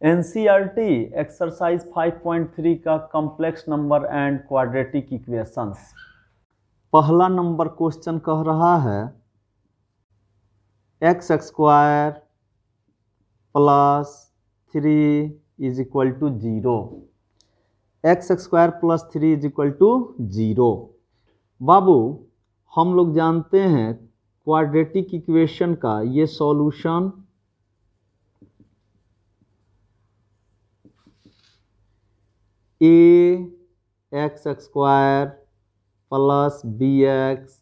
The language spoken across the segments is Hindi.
एनसीईआरटी एक्सरसाइज 5.3 का complex number and quadratic equations. पहला नंबर क्वेश्चन कह रहा है x square plus 3 is equal to 0। X square plus 3 is equal to 0। बाबू हम लोग जानते हैं क्वाड्रेटिक इक्वेशन का ये solution a x square plus B x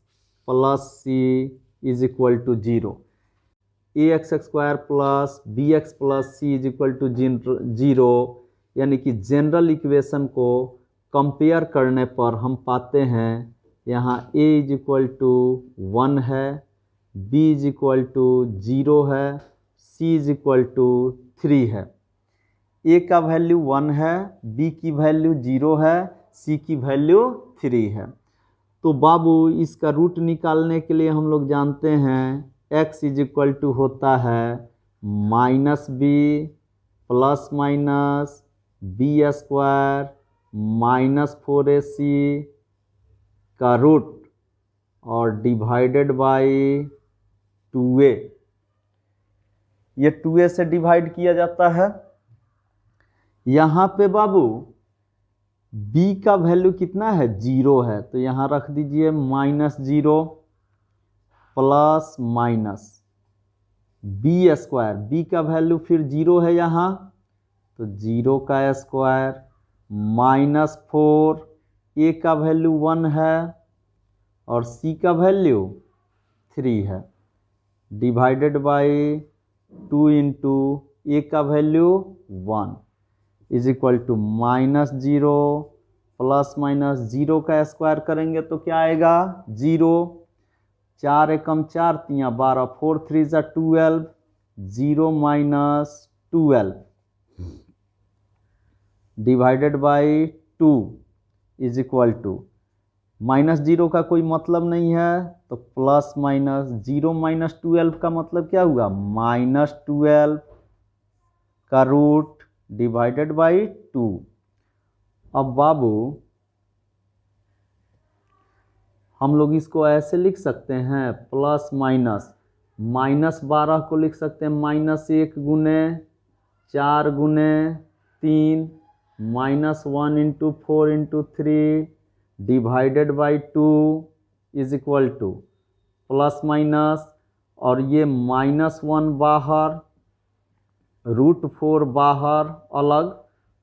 plus C is equal to 0। A x square plus B x plus C is equal to 0, यानी कि जनरल इक्वेशन को कंपेयर करने पर हम पाते हैं यहाँ a इज इक्वल टू 1 है, b इज इक्वल टू 0 है, c इज इक्वल टू 3 है। a का वैल्यू 1 है, b की वैल्यू 0 है, c की वैल्यू 3 है। तो बाबू इसका रूट निकालने के लिए हम लोग जानते हैं x इज इक्वल टू होता है minus b plus minus b square minus 4ac का रूट और डिवाइडेड बाई 2a। ये 2a से डिवाइड किया जाता है। यहाँ पे बाबू b का वैल्यू कितना है 0 है, तो यहाँ रख दीजिए -0 plus minus b square, b का वैल्यू फिर 0 है यहाँ, तो 0 का स्क्वायर -4, a का वैल्यू 1 है और c का वैल्यू 3 है, डिवाइडेड बाई 2 इंटू a का value 1 is equal to -0 plus minus 0 का स्क्वायर करेंगे तो क्या आएगा 0, 4 एकम 4 तियाँ 12, 4 3 ज़ा 12, 0 minus 12 divided by 2 is equal to -0 का कोई मतलब नहीं है, तो प्लस माइनस 0 माइनस 12 का मतलब क्या हुआ -12 का रूट डिवाइडेड बाई 2। अब बाबू हम लोग इसको ऐसे लिख सकते हैं प्लस माइनस -12 को लिख सकते हैं -1 गुने 4 गुने 3 -1 into 4 into 3 divided by 2 is equal to plus minus, और ये -1 बाहर, √4 बाहर अलग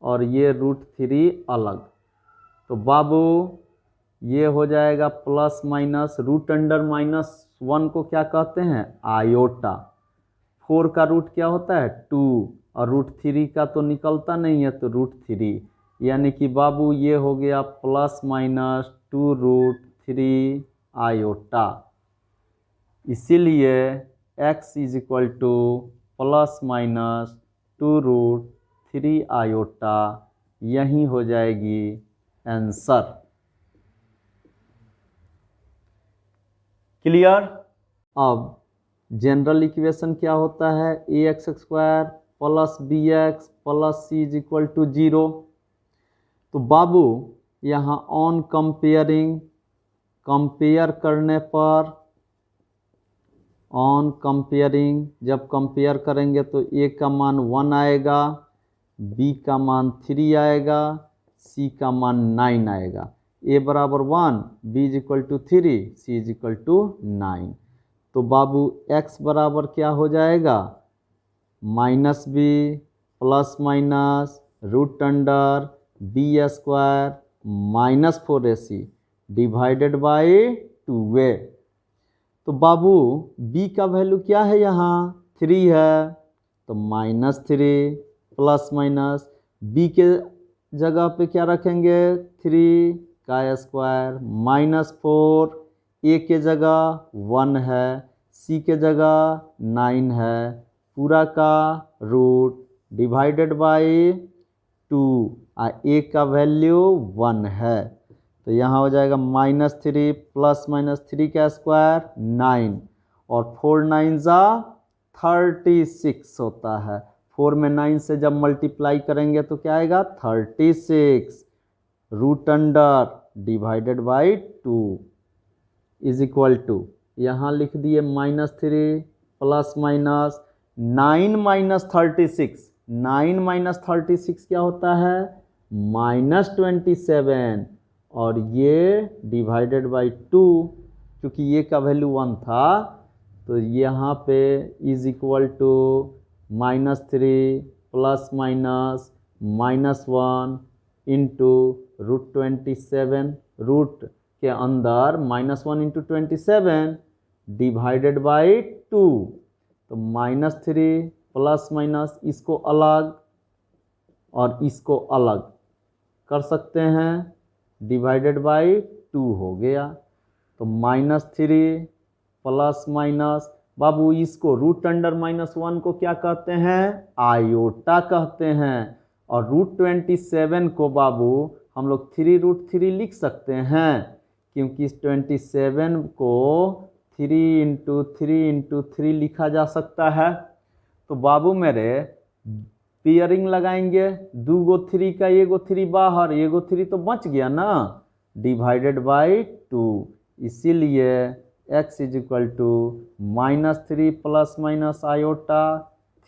और ये √3 अलग। तो बाबू ये हो जाएगा प्लस माइनस, रूट अंडर -1 को क्या कहते हैं आयोटा, 4 का रूट क्या होता है 2 और √3 का तो निकलता नहीं है तो √3, यानी कि बाबू ये हो गया प्लस माइनस 2√3 आयोटा। इसीलिए x is equal to plus minus 2√3 iota, यही हो जाएगी आंसर। क्लियर। अब जनरल इक्वेशन क्या होता है ax square plus bx plus c is equal to 0। तो बाबू यहाँ ऑन कंपेयरिंग, कंपेयर करने पर, ऑन कंपेयरिंग जब कंपेयर करेंगे तो a का मान 1 आएगा, b का मान 3 आएगा, c का मान 9 आएगा। a बराबर 1, b is equal to 3, c is equal to 9। तो बाबू x बराबर क्या हो जाएगा -b plus minus root under b square -4ac divided by 2a। तो बाबू b का वैल्यू क्या है यहाँ 3 है, तो -3 प्लस माइनस b के जगह पे क्या रखेंगे 3 का स्क्वायर -4, a के जगह 1 है, c के जगह 9 है, पूरा का रूट डिवाइडेड बाई 2, a का वैल्यू 1 है, तो यहाँ हो जाएगा -3 प्लस -3 का स्क्वायर 9 और 4 9 ज़ा 36 होता है, 4 में 9 से जब मल्टीप्लाई करेंगे तो क्या आएगा 36 root under divided by 2 is equal to, यहाँ लिख दिए -3 प्लस माइनस 9 माइनस 36, 9 माइनस 36 क्या होता है -27 और ये डिवाइडेड बाई 2, क्योंकि ये का वैल्यू 1 था तो यहाँ पे is equal to -3 plus minus -1 into √27, root के अंदर -1 इंटू 27 डिवाइडेड बाई 2, तो -3 प्लस माइनस इसको अलग और इसको अलग कर सकते हैं, डिवाइडेड बाई 2 हो गया। तो -3 प्लस माइनस, बाबू इसको रूट अंडर -1 को क्या कहते हैं आयोटा कहते हैं, और √27 को बाबू हम लोग 3√3 लिख सकते हैं, क्योंकि 27 को 3 इंटू 3 इंटू 3 लिखा जा सकता है। तो बाबू मेरे पेयरिंग लगाएंगे, 2 गो 3 का 1 गो 3 बाहर, 1 गो 3 तो बच गया ना, डिवाइडेड बाई 2, इसीलिए x is equal to -3 plus minus iota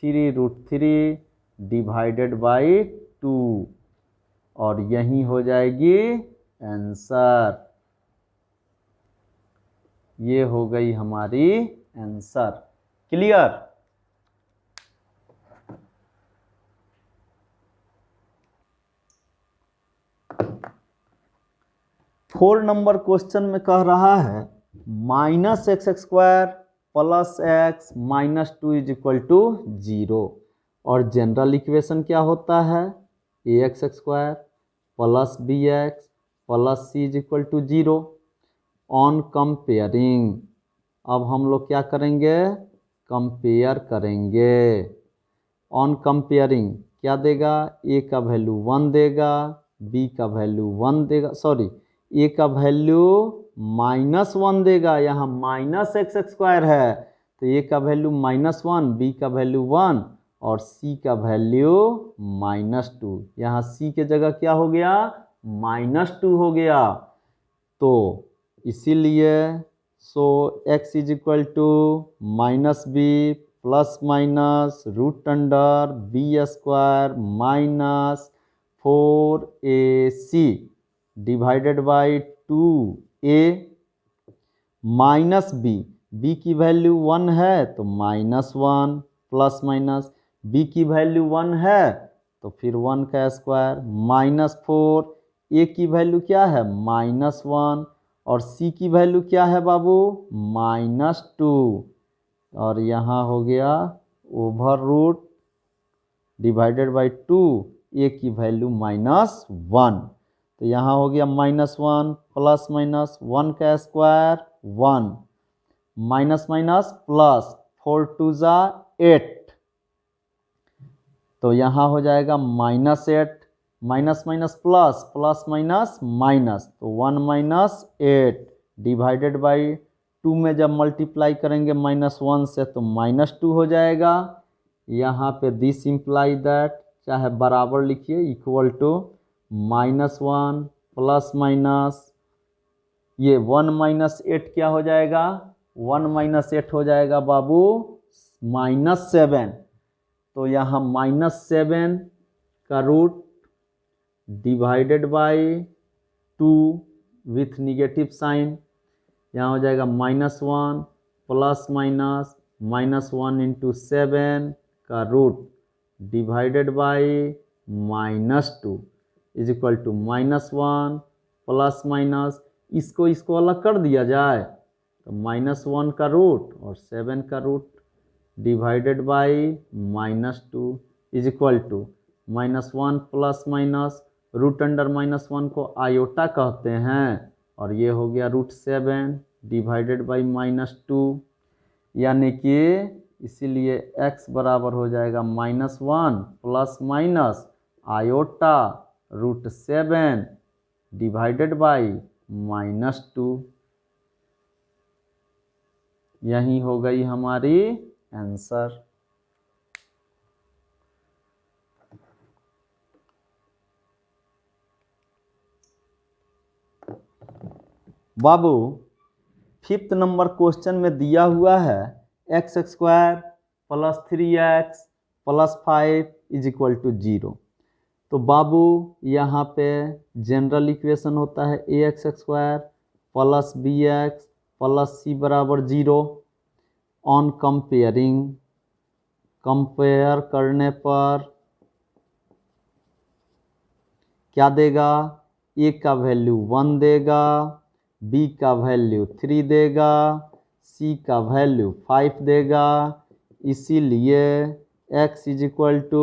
3√3 divided by 2, और यही हो जाएगी आंसर। ये हो गई हमारी आंसर। क्लियर? 4 नंबर क्वेश्चन में कह रहा है -x² plus x -2 is equal to 0, और जनरल इक्वेशन क्या होता है ax² plus bx plus c is equal to 0 on comparing. अब हम लोग क्या करेंगे कंपेयर करेंगे। ऑन कंपेयरिंग क्या देगा, a का वैल्यू 1 देगा, b का वैल्यू 1 देगा, सॉरी a का वैल्यू -1 देगा, यहाँ -x² है तो a का वैल्यू -1, b का वैल्यू 1 और c का वैल्यू -2, यहाँ c के जगह क्या हो गया -2 हो गया। तो इसीलिए x is equal to -b plus minus root under b² minus 4ac divided by 2a minus b की वैल्यू 1 है तो -1 प्लस माइनस b की वैल्यू 1 है तो फिर 1 का स्क्वायर -4, a की वैल्यू क्या है -1 और c की वैल्यू क्या है बाबू -2, और यहाँ हो गया over root divided by 2, a की वैल्यू -1, तो यहाँ हो गया -1 प्लस माइनस 1 का स्क्वायर 1 माइनस माइनस प्लस 4 2 जा 8, तो यहाँ हो जाएगा -8 minus minus plus plus minus minus, तो 1 - 8 डिवाइडेड बाई 2 में जब मल्टीप्लाई करेंगे -1 से तो -2 हो जाएगा। यहाँ पे दिस इम्प्लाई दैट, चाहे बराबर लिखिए इक्वल टू -1 प्लस माइनस ये 1 - 8 क्या हो जाएगा 1 - 8 हो जाएगा बाबू -7, तो यहाँ -7 का root divided by 2 with negative sign, यहाँ हो जाएगा -1 प्लस माइनस -1 इंटू 7 का root divided by -2 is equal to -1 plus minus इसको अलग कर दिया जाए तो -1 का रूट और 7 का root divided by -2 is equal to -1 plus minus root under -1 को आयोटा कहते हैं और ये हो गया √7 डिवाइडेड बाई -2, यानी कि इसीलिए x बराबर हो जाएगा -1 plus minus iota √7 divided by -2, यही हो गई हमारी आंसर। बाबू 5th नंबर क्वेश्चन में दिया हुआ है x square plus 3x plus 5 is equal to 0। तो बाबू यहाँ पे जनरल इक्वेशन होता है A x square plus B x plus C बराबर 0। ऑन कंपेयर करने पर क्या देगा, ए का वैल्यू 1 देगा, बी का वैल्यू 3 देगा, सी का वैल्यू 5 देगा। इसीलिए x is equal to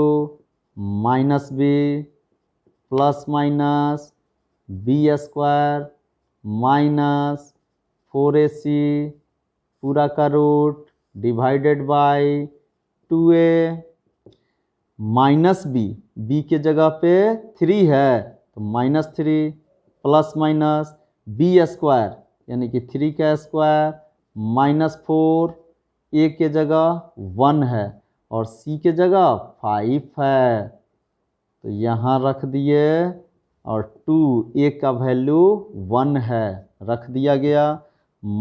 minus b plus minus b square minus 4ac पूरा का root divided by 2a minus b के जगह पे 3 है तो minus 3 plus minus b square यानी कि 3 का स्क्वायर माइनस 4 ए के जगह 1 है और सी के जगह 5 है तो यहाँ रख दिए और 2 ए का वैल्यू 1 है रख दिया गया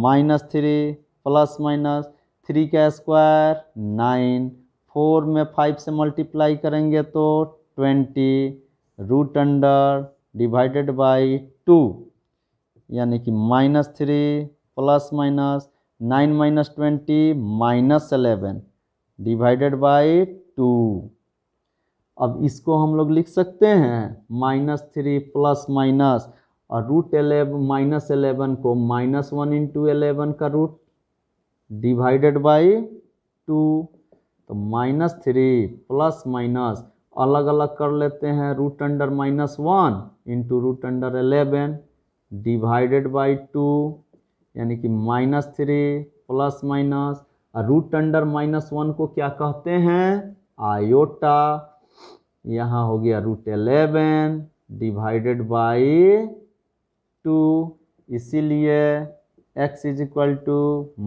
माइनस 3 प्लस माइनस 3 का स्क्वायर 9 4 में 5 से मल्टीप्लाई करेंगे तो 20 रूट अंडर डिवाइडेड बाय 2 यानी कि minus 3 plus minus 9 minus 20 minus 11 divided by 2। अब इसको हम लोग लिख सकते हैं माइनस 3 प्लस माइनस और रूट 11 माइनस 11 को माइनस 1 इंटू 11 का रूट डिवाइडेड बाय 2। तो माइनस 3 प्लस माइनस अलग अलग कर लेते हैं root under minus 1 into root under 11 divided by 2 यानी कि minus 3 plus minus root under minus 1 को क्या कहते हैं आयोटा। यहाँ हो गया रूट 11 डिवाइडेड बाय 2 इसीलिए x is equal to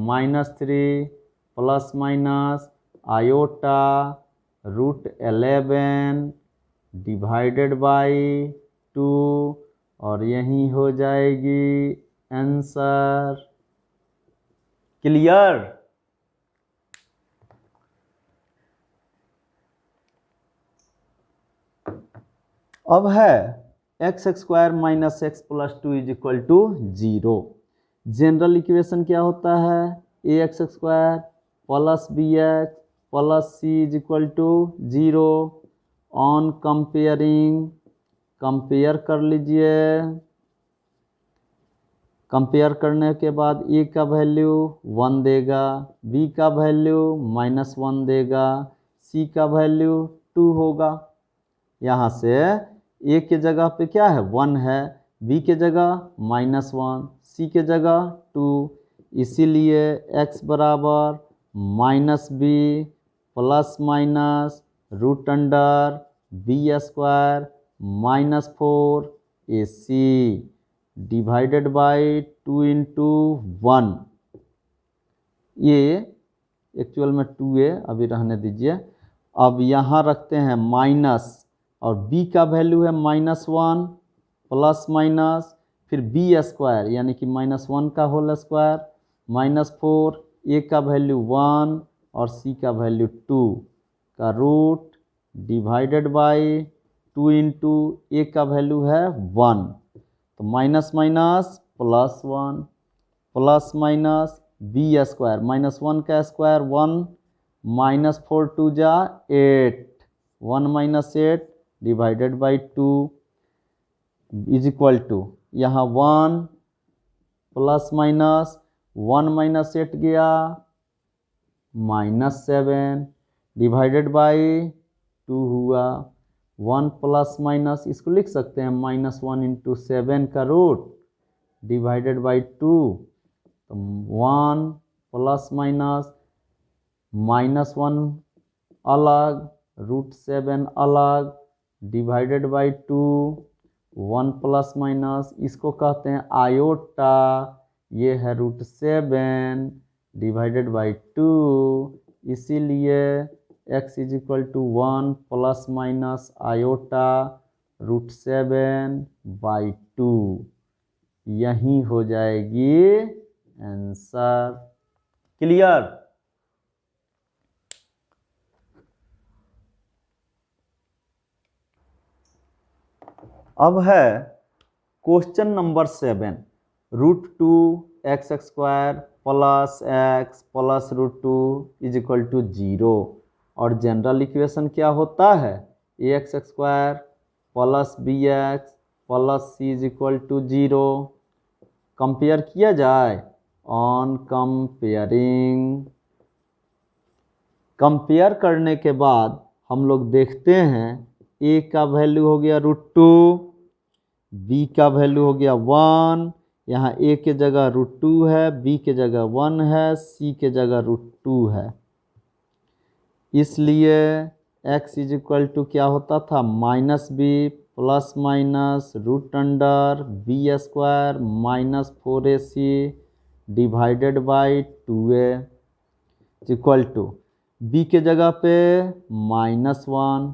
minus 3 plus minus iota root 11 divided by 2 और यही हो जाएगी आंसर। क्लियर। अब है x square minus X plus 2 is equal to 0। General equation क्या होता है A x square plus B x plus C is equal to 0। On compare कर लीजिए। कंपेयर करने के बाद ए का वैल्यू 1 देगा, बी का वैल्यू माइनस 1 देगा, सी का वैल्यू 2 होगा। यहाँ से ए के जगह पे क्या है 1 है, बी के जगह माइनस 1, सी के जगह 2 इसीलिए x बराबर minus b plus minus root under b square minus 4 AC divided by 2 into 1। ये एक्चुअल में 2a अभी रहने दीजिए। अब यहाँ रखते हैं माइनस और b का वैल्यू है माइनस 1 प्लस माइनस फिर b स्क्वायर यानी कि माइनस 1 का होल स्क्वायर माइनस 4 a का वैल्यू 1 और c का वैल्यू 2 का root divided by 2 into a का वैल्यू है 1 तो minus minus plus 1 plus minus b square minus 1 का स्क्वायर 1 माइनस 4 2 जा 8 1 minus 8 divided by 2 is equal to यहाँ 1 प्लस माइनस 1 माइनस 8 गया माइनस 7 डिवाइडेड बाय 2 हुआ 1 प्लस माइनस इसको लिख सकते हैं माइनस 1 इंटू 7 का रूट डिवाइडेड बाय 2 तो 1 प्लस माइनस माइनस 1 अलग रूट 7 अलग डिवाइडेड बाय 2 1 प्लस माइनस इसको कहते हैं आयोटा ये है रूट 7 डिवाइडेड बाय 2 इसीलिए x is equal to 1 plus minus iota root 7 by 2 यही हो जाएगी आंसर। क्लियर? अब है question number 7, √2x² plus x plus √2 is equal to 0। और जनरल इक्वेशन क्या होता है? ax² plus bx plus c is equal to 0। Compare किया जाए, ऑन कंपेयरिंग, कंपेयर करने के बाद हम लोग देखते हैं a का वैल्यू हो गया √2, b का वैल्यू हो गया 1, यहाँ a के जगह √2 है, b के जगह 1 है, c के जगह √2 है। इसलिए x इज इक्वल टू क्या होता था? -b plus minus √√b² minus 4ac divided by 2a equal to b के जगह पे -1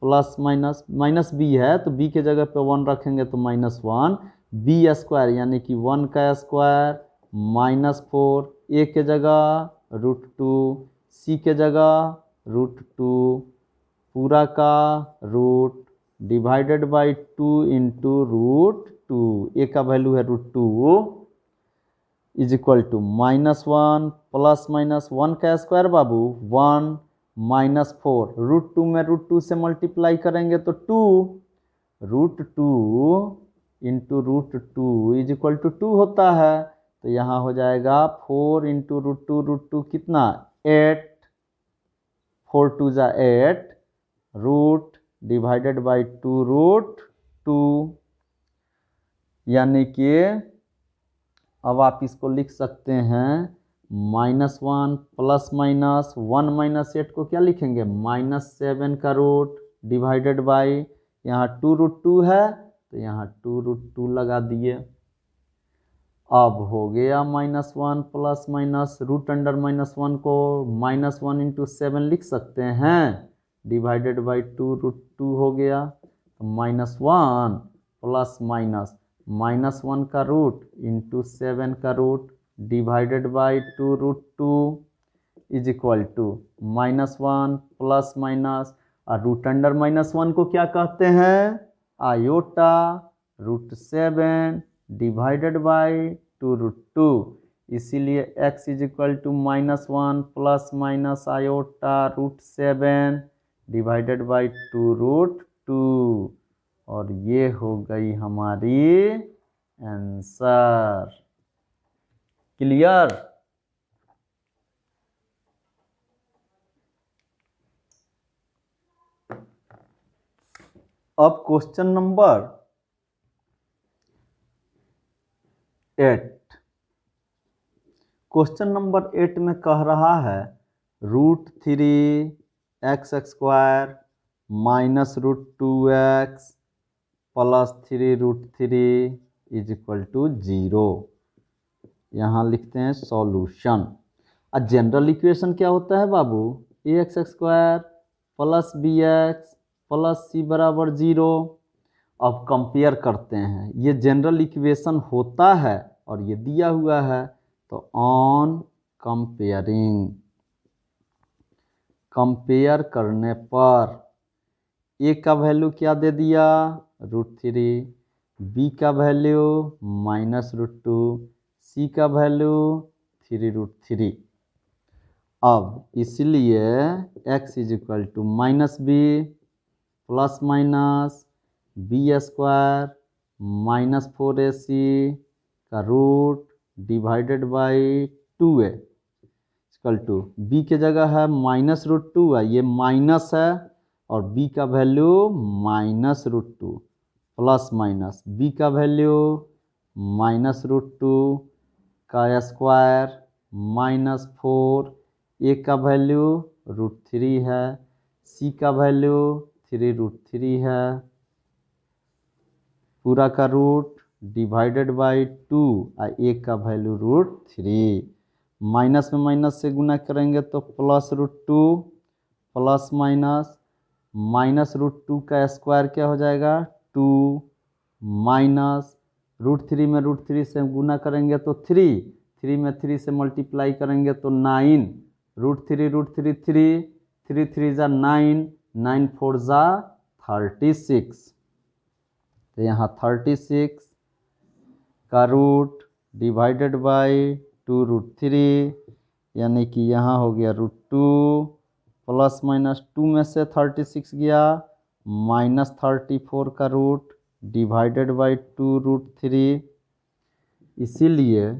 प्लस माइनस b है तो b के जगह पे 1 रखेंगे तो -1 b² यानी कि 1 का स्क्वायर -4, a के जगह √2, c के जगह √2 पूरा का root divided by 2 into √2, a का वैल्यू है √2 is equal to -1 plus minus 1 का स्क्वायर बाबू 1 -4, √2 में √2 से मल्टीप्लाई करेंगे तो 2, √2 इंटू √2 इज इक्वल टू 2 होता है। तो यहाँ हो जाएगा 4 इंटू √2 कितना? 8, 4 2 जा 8, रूट डिवाइडेड बाई 2 यानी कि अब आप इसको लिख सकते हैं -1 प्लस माइनस 1 -8 को क्या लिखेंगे? -7 का रूट डिवाइडेड बाई, यहाँ 2√2 है तो यहाँ 2√2 लगा दिए। अब हो गया -1 प्लस माइनस √1 को -1 इंटू 7 लिख सकते हैं डिवाइडेड बाई 2√2 हो गया। तो -1 प्लस -1 का रूट इंटू 7 का root divided by 2√2 is equal to -1 plus minus, और √1 को क्या कहते हैं? आयोटा, √7 डिवाइडेड बाई 2√2, इसीलिए x is equal to -1 plus minus iota √7 divided by 2√2, और ये हो गई हमारी आंसर। क्लियर? अब क्वेश्चन नंबर 8, क्वेश्चन नंबर 8 में कह रहा है √3x² minus √2x plus 3√3 is equal to 0। यहाँ लिखते हैं सॉल्यूशन। जनरल इक्वेशन क्या होता है बाबू? ax² plus bx plus c बराबर 0। अब कंपेयर करते हैं, ये जनरल इक्वेशन होता है और ये दिया हुआ है, तो ऑन कंपेयरिंग, कंपेयर करने पर a का वैल्यू क्या दे दिया? √3, b का वैल्यू -√2, c का वैल्यू 3√3। अब इसलिए x is equal to -b plus minus b² minus 4ac का root divided by 2a equal to b के जगह है -√2 है, ये माइनस है, और b का वैल्यू -√2 प्लस माइनस b का वैल्यू -√2 का स्क्वायर -4, a का वैल्यू √3 है, c का वैल्यू 3√3 है, पूरा का रूट डिवाइडेड बाई 2 और a का वैल्यू √3। माइनस में माइनस से गुना करेंगे तो +√2 प्लस माइनस -√2 का स्क्वायर क्या हो जाएगा? 2 माइनस √3 में √3 से गुना करेंगे तो 3, 3 में 3 से मल्टीप्लाई करेंगे तो 9, √3 √3 3, 3 3 ज़ा 9, 9 4 ज़ा 36। तो यहाँ 36 का रूट डिवाइडेड बाय 2√3, यानी कि यहाँ हो गया √2 प्लस माइनस 2 में से 36 गया -34 का रूट डिवाइडेड बाय 2√3। इसीलिए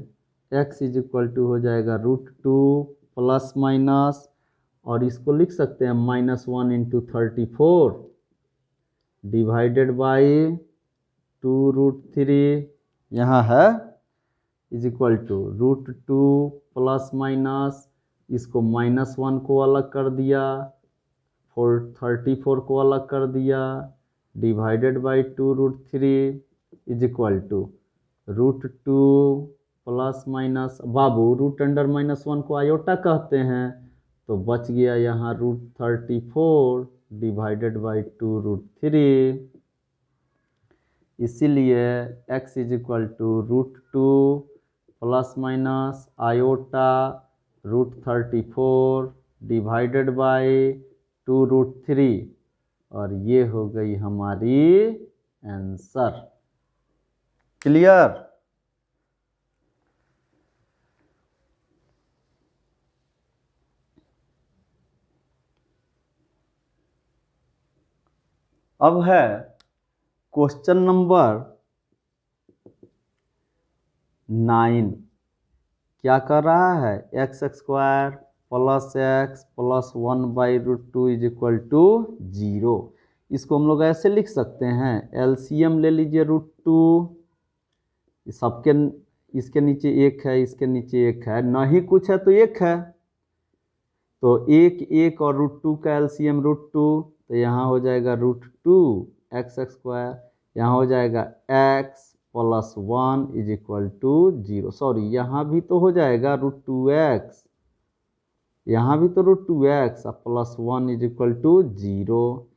x इज इक्वल टू हो जाएगा √2 प्लस माइनस, और इसको लिख सकते हैं -1 इंटू 34 डिवाइडेड बाय 2√3, यहाँ है is equal to √2 plus minus, इसको -1 को अलग कर दिया, 34 को अलग कर दिया, divided by 2√3 is equal to √2 plus minus, बाबू रूट अंडर -1 को आयोटा कहते हैं, तो बच गया यहाँ √34 डिवाइडेड बाय 2√3। इसीलिए x is equal to √2 plus minus iota √34 divided by 2√3, और ये हो गई हमारी आंसर। क्लियर? अब है क्वेश्चन नंबर 9। क्या कर रहा है? x² plus x plus 1 by √2 is equal to 0। इसको हम लोग ऐसे लिख सकते हैं, एलसीएम ले लीजिए √2, सबके इसके नीचे 1 है, इसके नीचे 1 है, नहीं कुछ है तो 1 है, तो 1 और √2 का एलसीएम √2, तो यहाँ हो जाएगा √2 x², यहाँ हो जाएगा x plus 1 is equal to 0। Sorry, यहाँ भी तो हो जाएगा √2x, यहाँ भी तो √2x plus 1 is equal to 0।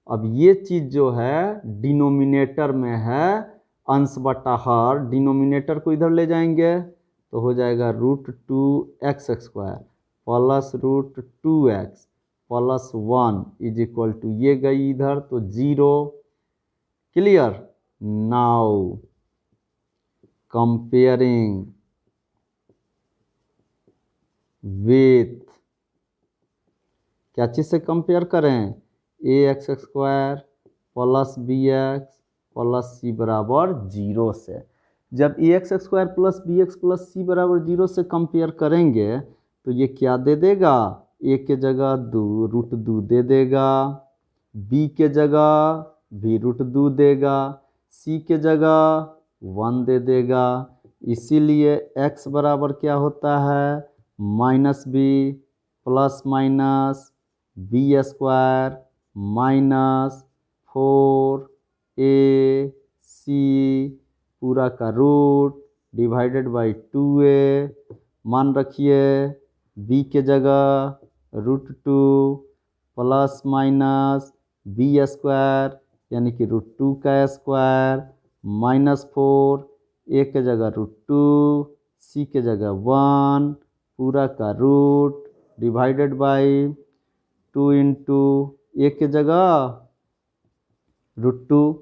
अब ये चीज़ जो है डिनोमिनेटर में है, अंश बटा हर, डिनोमिनेटर को इधर ले जाएंगे तो हो जाएगा √2x² plus √2x plus 1 is equal to, ये गई इधर तो 0। क्लियर? नाउ कंपेयरिंग विथ, क्या चीज़ से कंपेयर करें? ax² plus bx plus c बराबर 0 से। जब ax² plus bx plus c बराबर 0 से कंपेयर करेंगे तो ये क्या दे देगा? a के जगह √2 दे देगा, b के जगह भी √2 देगा, c के जगह 1 दे देगा। इसीलिए x बराबर क्या होता है? -b plus minus b² minus 4ac पूरा का रूट डिवाइडेड बाई 2a। मान रखिए b के जगह √2 प्लस माइनस b² यानी कि √2 का स्क्वायर माइनस 4, a के जगह √2, c के जगह 1 पूरा का root divided by 2 into a के जगह √2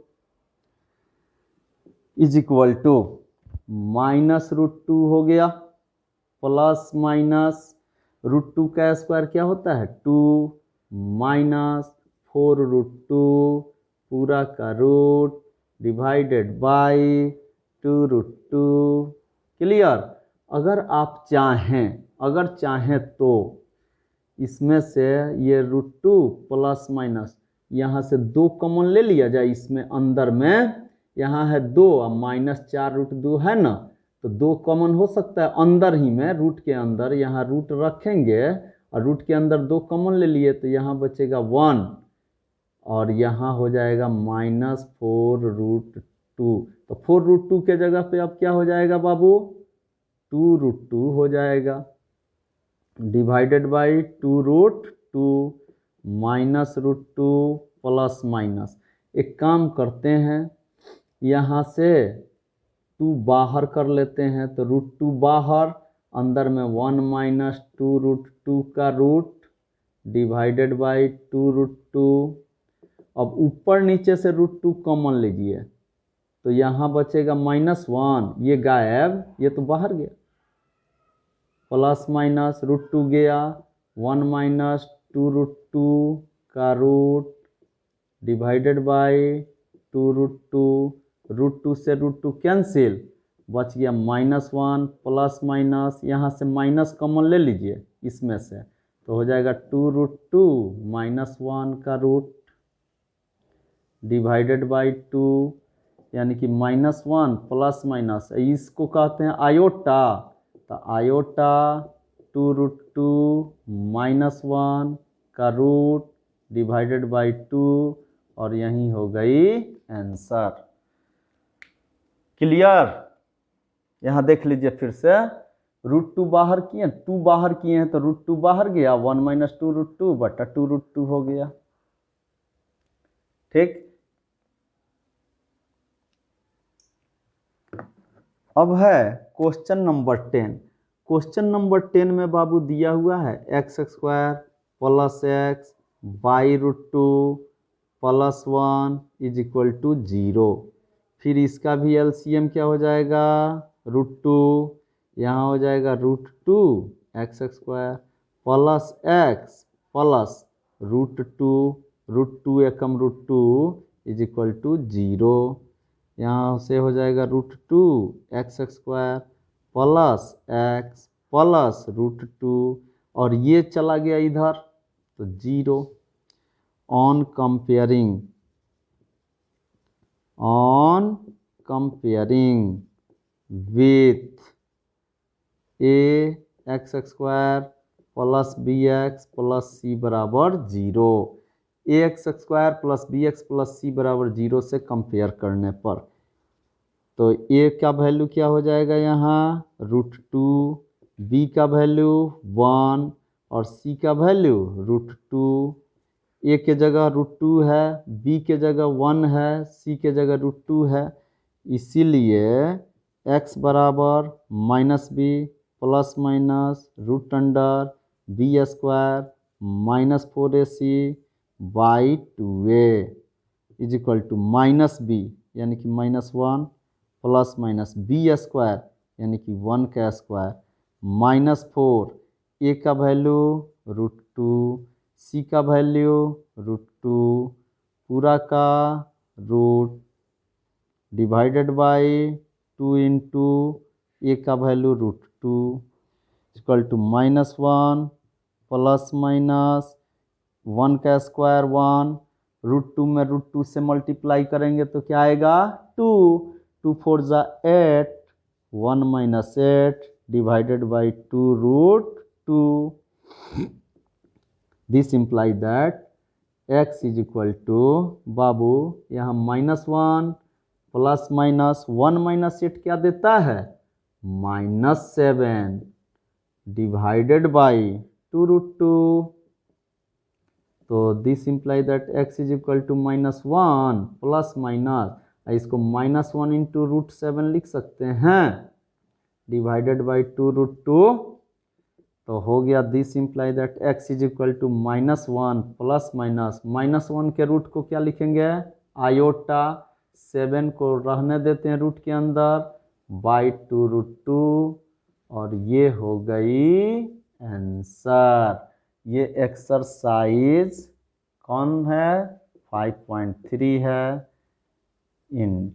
इज इक्वल टू माइनस √2 हो गया, प्लस माइनस √2 का स्क्वायर क्या होता है? 2 माइनस 4√2 पूरा का रूट डिवाइडेड बाई 2√2। क्लियर? अगर आप चाहें तो इसमें से ये √2 प्लस माइनस यहाँ से 2 कॉमन ले लिया जाए, इसमें अंदर में यहाँ है 2 और -4√2 है ना, तो 2 कॉमन हो सकता है अंदर ही में, रूट के अंदर, यहाँ रूट रखेंगे और रूट के अंदर 2 कॉमन ले लिए तो यहाँ बचेगा 1 और यहाँ हो जाएगा -4√2। तो 4√2 के जगह पे अब क्या हो जाएगा बाबू? 2√2 हो जाएगा divided by 2√2 minus √2 plus minus. एक काम करते हैं, यहाँ से 2 बाहर कर लेते हैं, तो √2 बाहर, अंदर में 1 माइनस 2 √2 का रूट डिवाइडेड बाई 2 √2। अब ऊपर नीचे से √2 कॉमन लीजिए, तो यहाँ बचेगा -1, ये गायब, ये तो बाहर गया, प्लस माइनस √2 गया, 1 माइनस 2 √2 का रूट डिवाइडेड बाई 2 √2, √2 से √2 कैंसिल, बच गया -1 प्लस माइनस, यहाँ से माइनस कॉमन ले लीजिए इसमें से, तो हो जाएगा 2 √2 -1 का रूट डिवाइडेड बाई 2, यानी कि -1 प्लस माइनस, इसको कहते हैं आयोटा, तो आयोटा 2 √2 -1 का रूट डिवाइडेड बाई 2, और यही हो गई आंसर। क्लियर? यहाँ देख लीजिए फिर से, √2 बाहर किए, 2 बाहर किए हैं तो √2 बाहर गया, 1 माइनस 2 √2 बटा 2 √2 हो गया। ठीक, अब है क्वेश्चन नंबर 10। क्वेश्चन नंबर 10 में बाबू दिया हुआ है x² plus x by √2 plus 1 is equal to 0। फिर इसका भी एलसीएम क्या हो जाएगा, √2, यहाँ हो जाएगा √2 x² plus x plus √2, √2 Ekam √2 is equal to 0। यहाँ से हो जाएगा √2 x² प्लस x प्लस √2, और ये चला गया इधर तो 0। On comparing with ax² plus bx plus c बराबर 0, ax² plus bx plus c बराबर 0 से कंपेयर करने पर, तो a का वैल्यू क्या हो जाएगा यहाँ √2, b का वैल्यू 1 और c का वैल्यू √2। a के जगह √2 है, b के जगह 1 है, c के जगह √2 है, इसीलिए x बराबर -b plus minus √√b² -4ac by 2a is equal to -b यानी कि -1 प्लस माइनस b² यानी कि 1 का स्क्वायर -4, a का वैल्यू √2, c का वैल्यू √2, पूरा का root divided by 2 into a का value √2 equal to -1 plus minus 1 का स्क्वायर 1, √2 में √2 से मल्टीप्लाई करेंगे तो क्या आएगा 2, 2 4 जा 8, 1 minus 8 divided by 2 √2। This imply that x is equal to, बाबू यहाँ -1 प्लस माइनस 1 माइनस 8 क्या देता है -7 डिवाइडेड बाई 2 √2, तो this imply that x is equal to -1 plus minus, इसको -1 इंटू √7 लिख सकते हैं डिवाइडेड बाई 2 √2, तो हो गया this imply that x is equal to -1 plus minus -1 के रूट को क्या लिखेंगे आयोटा, 7 को रहने देते हैं रूट के अंदर बाई 2 √2, और ये हो गई आंसर। ये एक्सरसाइज कौन है 5.3 है, इंड।